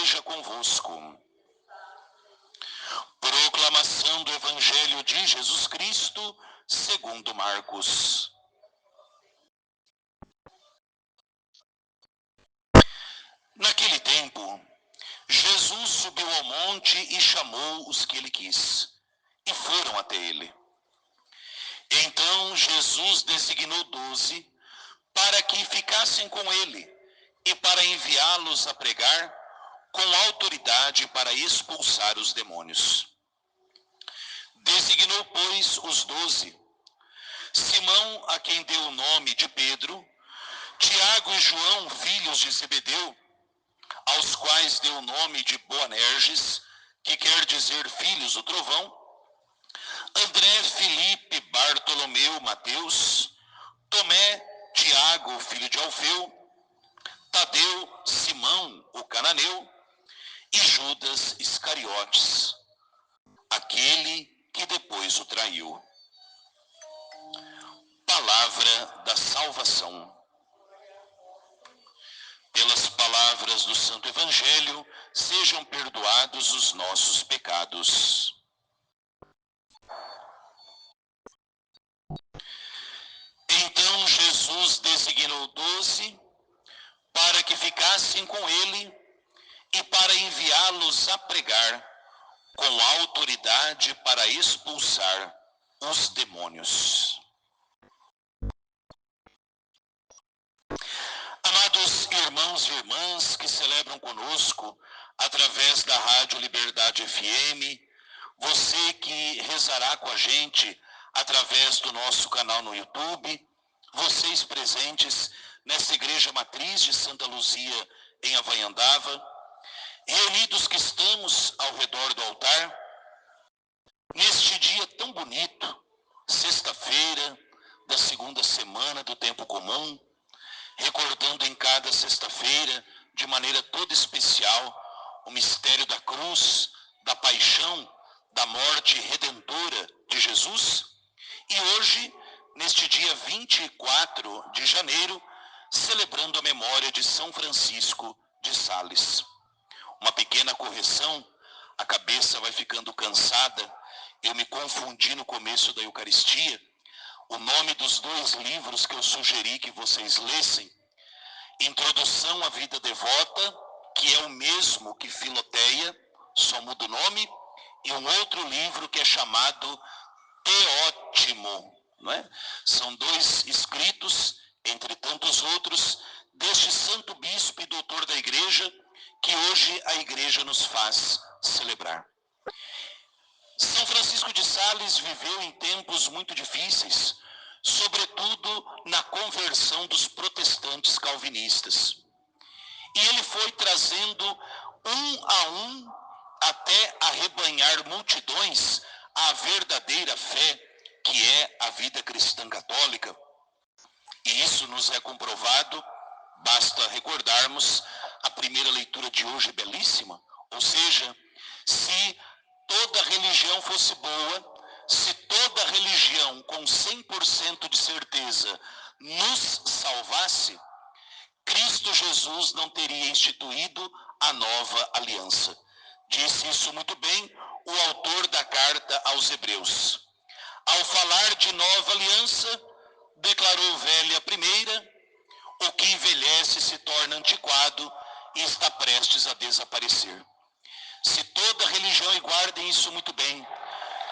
esteja convosco. Proclamação do Evangelho de Jesus Cristo, segundo Marcos. Naquele tempo, Jesus subiu ao monte e chamou os que ele quis, e foram até ele. Então Jesus designou 12 para que ficassem com ele e para enviá-los a pregar com autoridade para expulsar os demônios. Designou, pois, os 12, Simão, a quem deu o nome de Pedro, Tiago e João, filhos de Zebedeu, aos quais deu o nome de Boanerges, que quer dizer filhos do trovão, André, Filipe, Bartolomeu, Mateus, Tomé, Tiago, filho de Alfeu, Tadeu, Simão, o cananeu, e Judas Iscariotes, aquele que depois o traiu. Palavra da salvação. Pelas palavras do Santo Evangelho, sejam perdoados os nossos pecados. Então Jesus designou 12 para que ficassem com ele e para enviá-los a pregar com autoridade para expulsar os demônios. Amados irmãos e irmãs que celebram conosco através da Rádio Liberdade FM, você que rezará com a gente através do nosso canal no YouTube, vocês presentes nessa igreja matriz de Santa Luzia em Havaiandava, reunidos que estamos ao redor do altar, neste dia tão bonito, sexta-feira da segunda semana do tempo comum, recordando em cada sexta-feira, de maneira toda especial, o mistério da cruz, da paixão, da morte redentora de Jesus. E hoje, neste dia 24 de janeiro, celebrando a memória de São Francisco de Sales. Uma pequena correção, a cabeça vai ficando cansada, eu me confundi no começo da Eucaristia. O nome dos 2 livros que eu sugeri que vocês lessem, Introdução à Vida Devota, que é o mesmo que Filoteia, só muda o nome, e um outro livro que é chamado Teótimo, não é? São 2 escritos, entre tantos outros, deste santo bispo e doutor da igreja, que hoje a igreja nos faz celebrar. São Francisco de Sales viveu em tempos muito difíceis, sobretudo na conversão dos protestantes calvinistas. E ele foi trazendo um a um, até arrebanhar multidões, à verdadeira fé, que é a vida cristã católica. E isso nos é comprovado, basta recordarmos a primeira leitura de hoje, belíssima. Ou seja, se toda religião fosse boa, se toda religião com 100% de certeza nos salvasse, Cristo Jesus não teria instituído a nova aliança. Disse isso muito bem o autor da carta aos Hebreus. Ao falar de nova aliança, declarou velha a primeira, o que envelhece se torna antiquado e está prestes a desaparecer. Se toda religião, e guardem isso muito bem,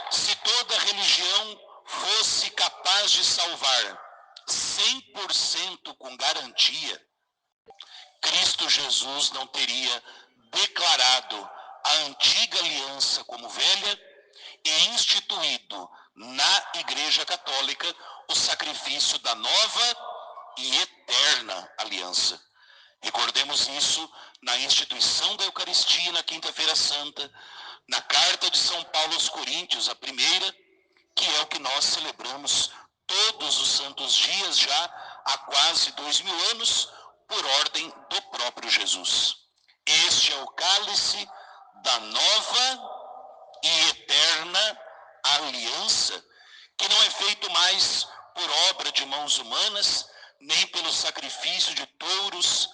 se toda religião fosse capaz de salvar 100% com garantia, Cristo Jesus não teria declarado a antiga aliança como velha e instituído na Igreja Católica o sacrifício da nova e eterna aliança. Recordemos isso na instituição da Eucaristia na Quinta-feira Santa, na carta de São Paulo aos Coríntios, a primeira, que é o que nós celebramos todos os santos dias já há quase 2000 anos, por ordem do próprio Jesus. Este é o cálice da nova e eterna aliança, que não é feito mais por obra de mãos humanas, nem pelo sacrifício de touros,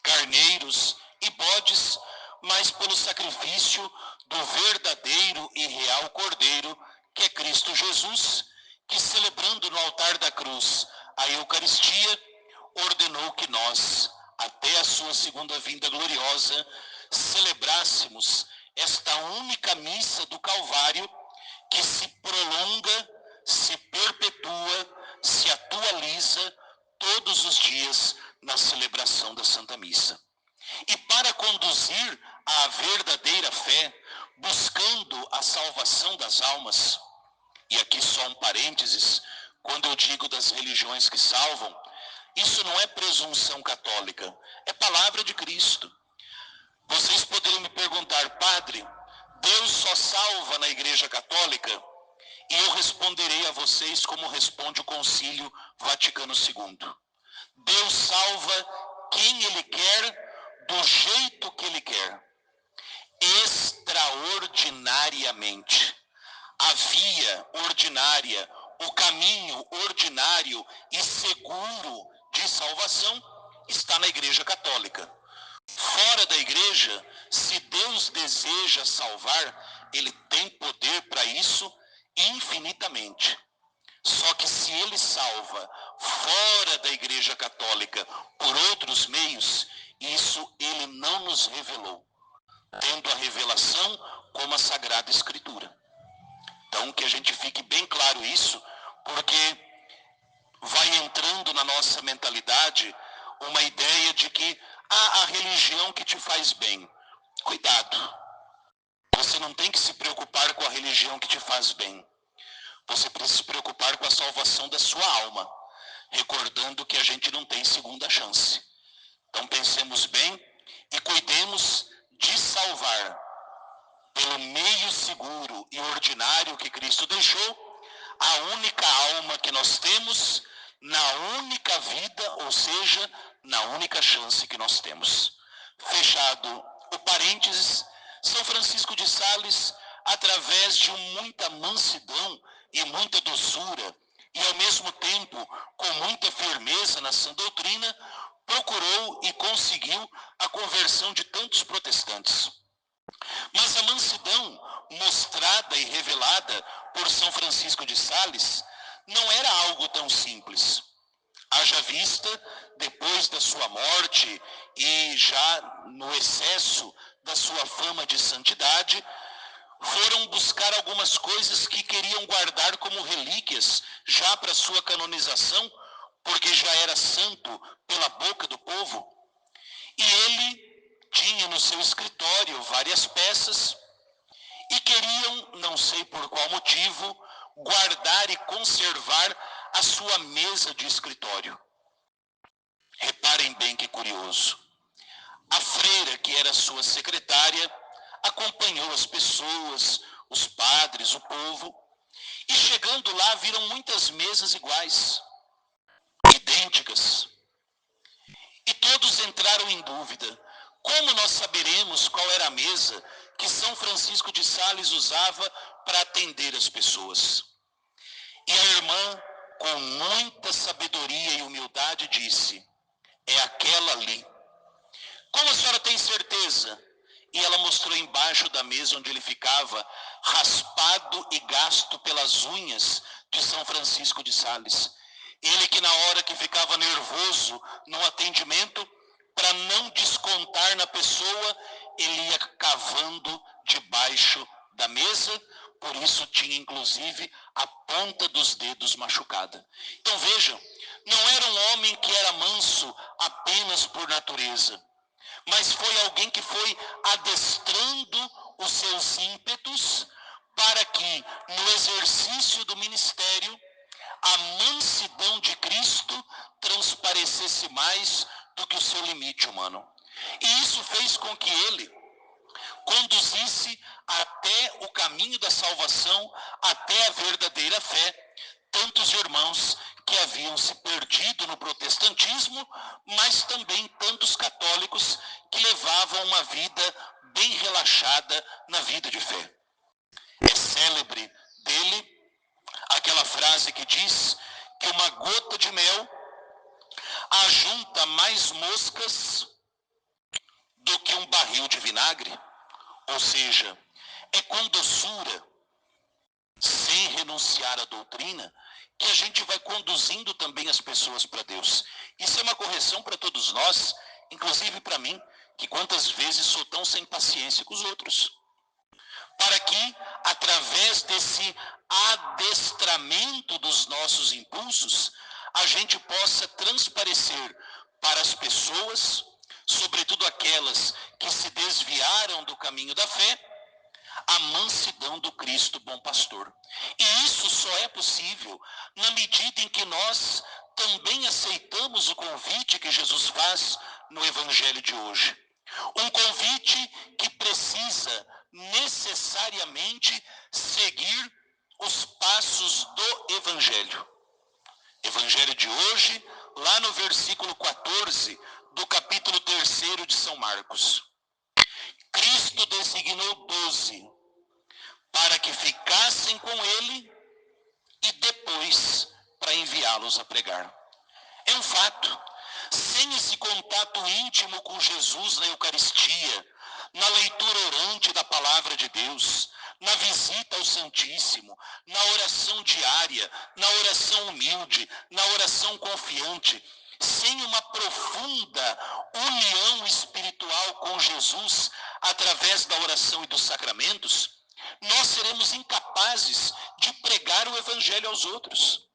carneiros e bodes, mas pelo sacrifício do verdadeiro e real Cordeiro, que é Cristo Jesus, que celebrando no altar da cruz a Eucaristia, ordenou que nós, até a sua segunda vinda gloriosa, celebrássemos esta única missa do Calvário, que se prolonga, se perpetua, se atualiza todos os dias na celebração da Santa Missa. E para conduzir à verdadeira fé, buscando a salvação das almas, e aqui só um parênteses, quando eu digo das religiões que salvam, isso não é presunção católica, é palavra de Cristo. Vocês poderiam me perguntar, padre, Deus só salva na Igreja Católica? E eu responderei a vocês como responde o Concílio Vaticano II. Deus salva quem Ele quer, do jeito que Ele quer, extraordinariamente. A via ordinária, o caminho ordinário e seguro de salvação está na Igreja Católica. Fora da Igreja, se Deus deseja salvar, Ele tem poder para isso infinitamente. Só que se Ele salva fora da Igreja Católica por outros meios, isso Ele não nos revelou, tendo a revelação como a Sagrada Escritura. Então, que a gente fique bem claro isso, porque vai entrando na nossa mentalidade uma ideia de que a religião que te faz bem. Cuidado, você não tem que se preocupar com a religião que te faz bem. Você precisa se preocupar com a salvação da sua alma, recordando que a gente não tem segunda chance. Então pensemos bem e cuidemos de salvar, pelo meio seguro e ordinário que Cristo deixou, a única alma que nós temos na única vida, ou seja, na única chance que nós temos. Fechado o parênteses, São Francisco de Sales, através de muita mansidão e muita doçura, e ao mesmo tempo com muita firmeza na sã doutrina, procurou e conseguiu a conversão de tantos protestantes. Mas a mansidão mostrada e revelada por São Francisco de Sales não era algo tão simples. Haja vista, depois da sua morte e já no excesso da sua fama de santidade, foram buscar algumas coisas que queriam guardar como relíquias já para sua canonização, porque já era santo pela boca do povo. E ele tinha no seu escritório várias peças e queriam, não sei por qual motivo, guardar e conservar a sua mesa de escritório. Reparem bem que curioso. A freira, que era sua secretária, acompanhou as pessoas, os padres, o povo, e chegando lá viram muitas mesas iguais, idênticas. E todos entraram em dúvida. Como nós saberemos qual era a mesa que São Francisco de Sales usava para atender as pessoas? E a irmã, com muita sabedoria e humildade, disse: é aquela ali. Como a senhora tem certeza? E ela mostrou embaixo da mesa onde ele ficava, raspado e gasto pelas unhas de São Francisco de Sales. Ele que na hora que ficava nervoso no atendimento, para não descontar na pessoa, ele ia cavando debaixo da mesa, por isso tinha inclusive a ponta dos dedos machucada. Então vejam, não era um homem que era manso apenas por natureza, mas foi alguém que foi adestrando os seus ímpetos para que no exercício do ministério a mansidão de Cristo transparecesse mais do que o seu limite humano. E isso fez com que ele conduzisse até o caminho da salvação, até a verdadeira fé, tantos irmãos que haviam se perdido no protestantismo, mas também tantos católicos que levavam uma vida bem relaxada na vida de fé. É célebre dele aquela frase que diz que uma gota de mel ajunta mais moscas do que um barril de vinagre. Ou seja, é com doçura, sem renunciar à doutrina, que a gente vai conduzindo também as pessoas para Deus. Isso é uma correção para todos nós, inclusive para mim, que quantas vezes sou tão sem paciência com os outros. Para que, através desse adestramento dos nossos impulsos, a gente possa transparecer para as pessoas, sobretudo aquelas que se desviaram do caminho da fé, a mansidão do Cristo bom pastor. E isso só é possível na medida em que nós também aceitamos o convite que Jesus faz no Evangelho de hoje. Um convite que precisa necessariamente seguir os passos do Evangelho. Evangelho de hoje, lá no versículo 14 do capítulo 3 de São Marcos. Cristo designou 12 para que ficassem com ele e depois para enviá-los a pregar. É um fato. Sem esse contato íntimo com Jesus na Eucaristia, na leitura orante da Palavra de Deus, na visita ao Santíssimo, na oração diária, na oração humilde, na oração confiante, sem uma profunda união espiritual com Jesus através da oração e dos sacramentos, nós seremos incapazes de pregar o Evangelho aos outros.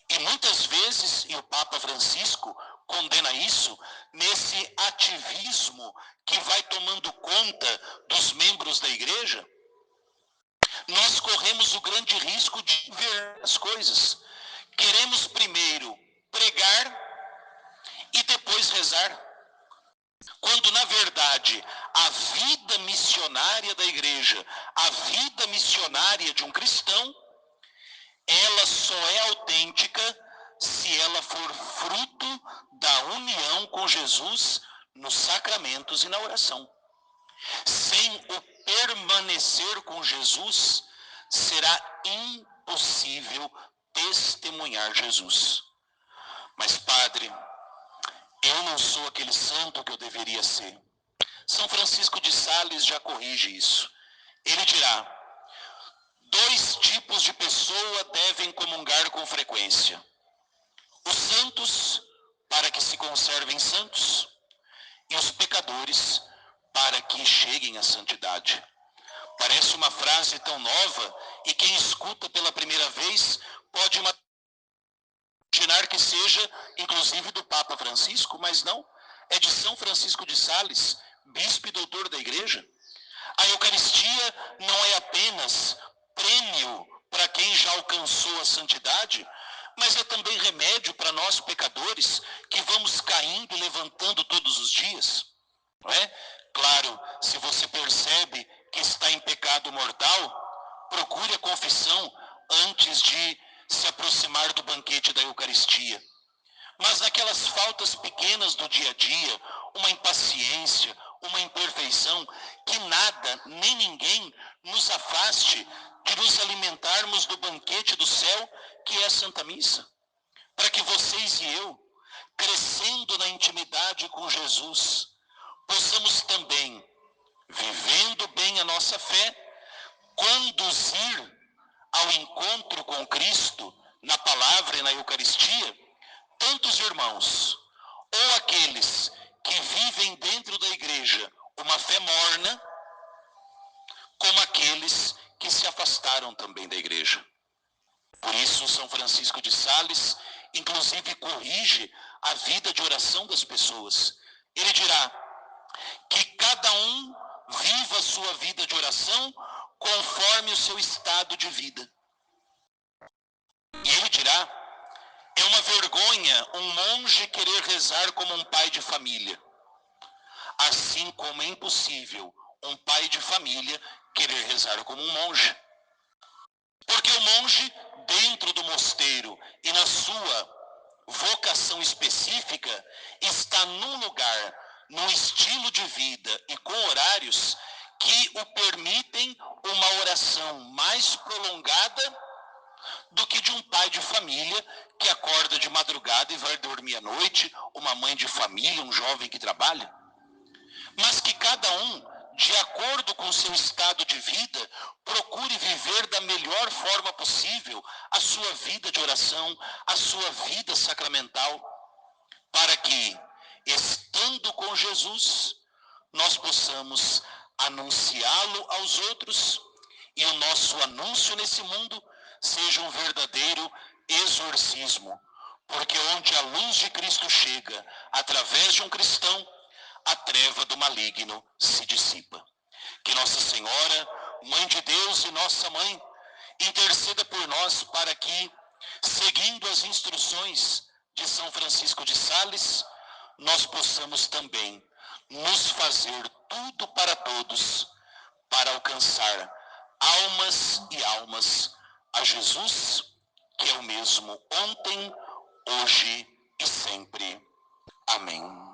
E muitas vezes, e o Papa Francisco condena isso, nesse ativismo que vai tomando conta dos membros da igreja, nós corremos o grande risco de ver as coisas. Queremos primeiro pregar e depois rezar. Quando, na verdade, a vida missionária da igreja, a vida missionária de um cristão, ela só é autêntica se ela for fruto da união com Jesus nos sacramentos e na oração. Sem o permanecer com Jesus, será impossível testemunhar Jesus. Mas, padre, eu não sou aquele santo que eu deveria ser. São Francisco de Sales já corrige isso. Ele dirá: 2 tipos de pessoa devem comungar com frequência. Os santos, para que se conservem santos, e os pecadores, para que cheguem à santidade. Parece uma frase tão nova, e quem escuta pela primeira vez pode imaginar que seja, inclusive, do Papa Francisco, mas não. É de São Francisco de Sales, bispo e doutor da igreja. A Eucaristia não é apenas prêmio para quem já alcançou a santidade, mas é também remédio para nós pecadores que vamos caindo e levantando todos os dias. Não é? Claro, se você percebe que está em pecado mortal, procure a confissão antes de se aproximar do banquete da Eucaristia. Mas naquelas faltas pequenas do dia a dia, uma impaciência, uma imperfeição, que nada, nem ninguém nos afaste de nos alimentarmos do banquete do céu, que é a Santa Missa. Para que vocês e eu, crescendo na intimidade com Jesus, possamos também, vivendo bem a nossa fé, conduzir ao encontro com Cristo na palavra e na Eucaristia, tantos irmãos, ou aqueles que vivem dentro da igreja uma fé morna, como aqueles que se afastaram também da igreja. Por isso, São Francisco de Sales, inclusive, corrige a vida de oração das pessoas. Ele dirá que cada um viva a sua vida de oração conforme o seu estado de vida. E ele dirá: é uma vergonha um monge querer rezar como um pai de família, assim como é impossível um pai de família querer rezar como um monge. Porque o monge, dentro do mosteiro e na sua vocação específica, está num lugar, num estilo de vida e com horários que o permitem uma oração mais prolongada do que de um pai de família que acorda de madrugada e vai dormir à noite, uma mãe de família, um jovem que trabalha. mas que cada um, de acordo com seu estado de vida, procure viver da melhor forma possível a sua vida de oração, a sua vida sacramental, para que, estando com Jesus, nós possamos anunciá-lo aos outros e o nosso anúncio nesse mundo seja um verdadeiro exorcismo, porque onde a luz de Cristo chega, através de um cristão, a treva do maligno se dissipa. Que Nossa Senhora, Mãe de Deus e Nossa Mãe, interceda por nós para que, seguindo as instruções de São Francisco de Sales, nós possamos também nos fazer tudo para todos, para alcançar almas e almas a Jesus, que é o mesmo ontem, hoje e sempre. Amém.